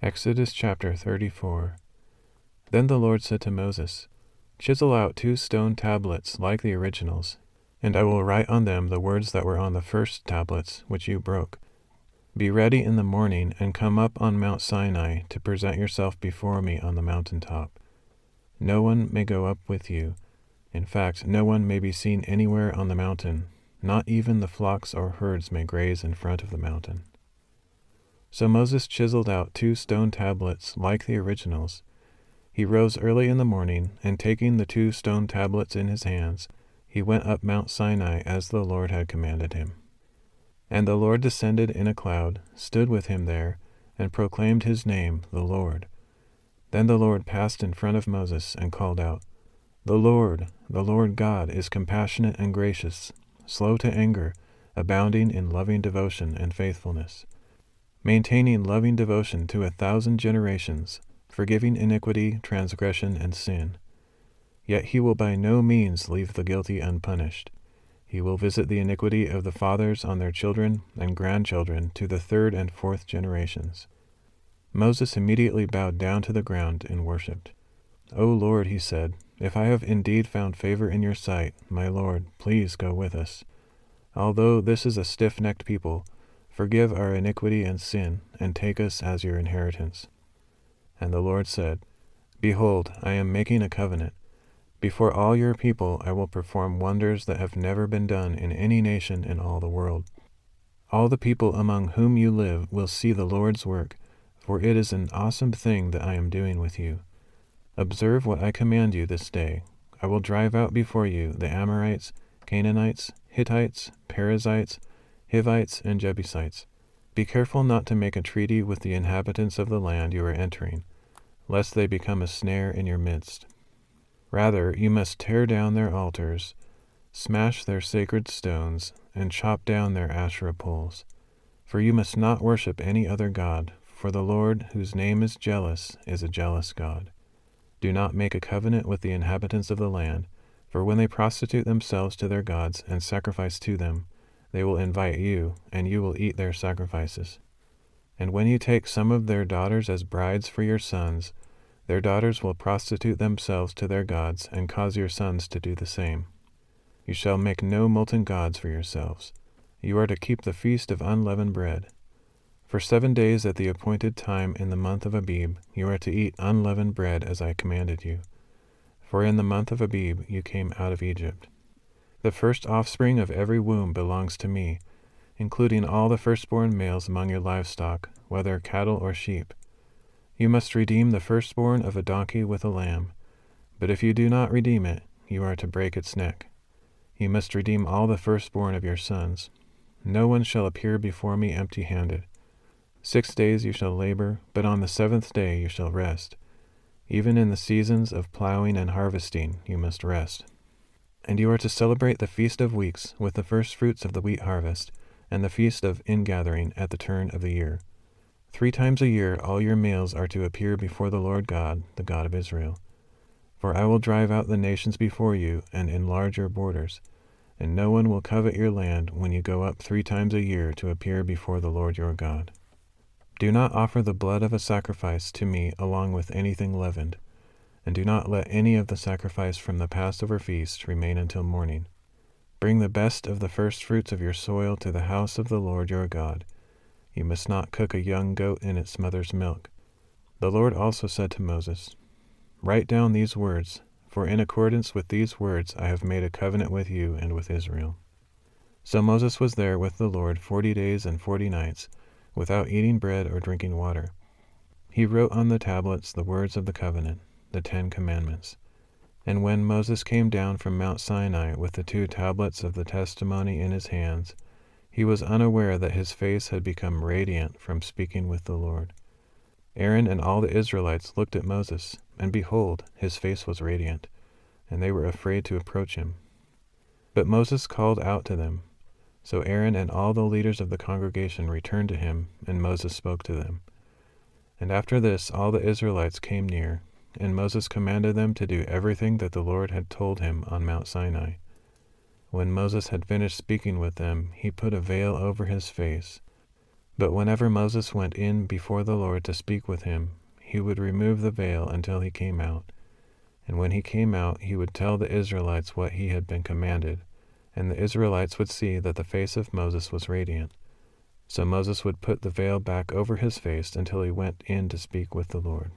Exodus chapter 34. Then the Lord said to Moses, "Chisel out 2 stone tablets like the originals, and I will write on them the words that were on the first tablets, which you broke. Be ready in the morning and come up on Mount Sinai to present yourself before me on the mountaintop. No one may go up with you. In fact, no one may be seen anywhere on the mountain. Not even the flocks or herds may graze in front of the mountain." So Moses chiseled out 2 stone tablets like the originals. He rose early in the morning, and taking the 2 stone tablets in his hands, he went up Mount Sinai as the Lord had commanded him. And the Lord descended in a cloud, stood with him there, and proclaimed his name, the Lord. Then the Lord passed in front of Moses and called out, the Lord God, is compassionate and gracious, slow to anger, abounding in loving devotion and faithfulness, maintaining loving devotion to 1,000 generations, forgiving iniquity, transgression, and sin. Yet he will by no means leave the guilty unpunished. He will visit the iniquity of the fathers on their children and grandchildren to the 3rd and 4th generations. Moses immediately bowed down to the ground and worshipped. "O Lord," he said, "if I have indeed found favor in your sight, my Lord, please go with us. Although this is a stiff-necked people, forgive our iniquity and sin, and take us as your inheritance." And the Lord said, "Behold, I am making a covenant. Before all your people I will perform wonders that have never been done in any nation in all the world. All the people among whom you live will see the Lord's work, for it is an awesome thing that I am doing with you. Observe what I command you this day. I will drive out before you the Amorites, Canaanites, Hittites, Perizzites, Hivites, and Jebusites. Be careful not to make a treaty with the inhabitants of the land you are entering, lest they become a snare in your midst. Rather, you must tear down their altars, smash their sacred stones, and chop down their Asherah poles. For you must not worship any other god, for the Lord, whose name is jealous, is a jealous God. Do not make a covenant with the inhabitants of the land, for when they prostitute themselves to their gods and sacrifice to them, they will invite you, and you will eat their sacrifices. And when you take some of their daughters as brides for your sons, their daughters will prostitute themselves to their gods and cause your sons to do the same. You shall make no molten gods for yourselves. You are to keep the feast of unleavened bread. For 7 days at the appointed time in the month of Abib, you are to eat unleavened bread as I commanded you. For in the month of Abib you came out of Egypt. The first offspring of every womb belongs to me, including all the firstborn males among your livestock, whether cattle or sheep. You must redeem the firstborn of a donkey with a lamb, but if you do not redeem it, you are to break its neck. You must redeem all the firstborn of your sons. No one shall appear before me empty-handed. 6 days you shall labor, but on the 7th day you shall rest. Even in the seasons of plowing and harvesting you must rest. And you are to celebrate the Feast of Weeks with the first fruits of the wheat harvest, and the Feast of Ingathering at the turn of the year. 3 times a year all your males are to appear before the Lord God, the God of Israel. For I will drive out the nations before you and enlarge your borders, and no one will covet your land when you go up 3 times a year to appear before the Lord your God. Do not offer the blood of a sacrifice to me along with anything leavened, and do not let any of the sacrifice from the Passover feast remain until morning. Bring the best of the first fruits of your soil to the house of the Lord your God. You must not cook a young goat in its mother's milk. The Lord also said to Moses, "Write down these words, for in accordance with these words I have made a covenant with you and with Israel." So Moses was there with the Lord 40 days and 40 nights, without eating bread or drinking water. He wrote on the tablets the words of the covenant, the 10 commandments. And when Moses came down from Mount Sinai with the 2 tablets of the testimony in his hands, he was unaware that his face had become radiant from speaking with the Lord. Aaron and all the Israelites looked at Moses, and behold, his face was radiant, and they were afraid to approach him. But Moses called out to them. So Aaron and all the leaders of the congregation returned to him, and Moses spoke to them. And after this all the Israelites came near, and Moses commanded them to do everything that the Lord had told him on Mount Sinai. When Moses had finished speaking with them, he put a veil over his face. But whenever Moses went in before the Lord to speak with him, he would remove the veil until he came out. And when he came out, he would tell the Israelites what he had been commanded, and the Israelites would see that the face of Moses was radiant. So Moses would put the veil back over his face until he went in to speak with the Lord.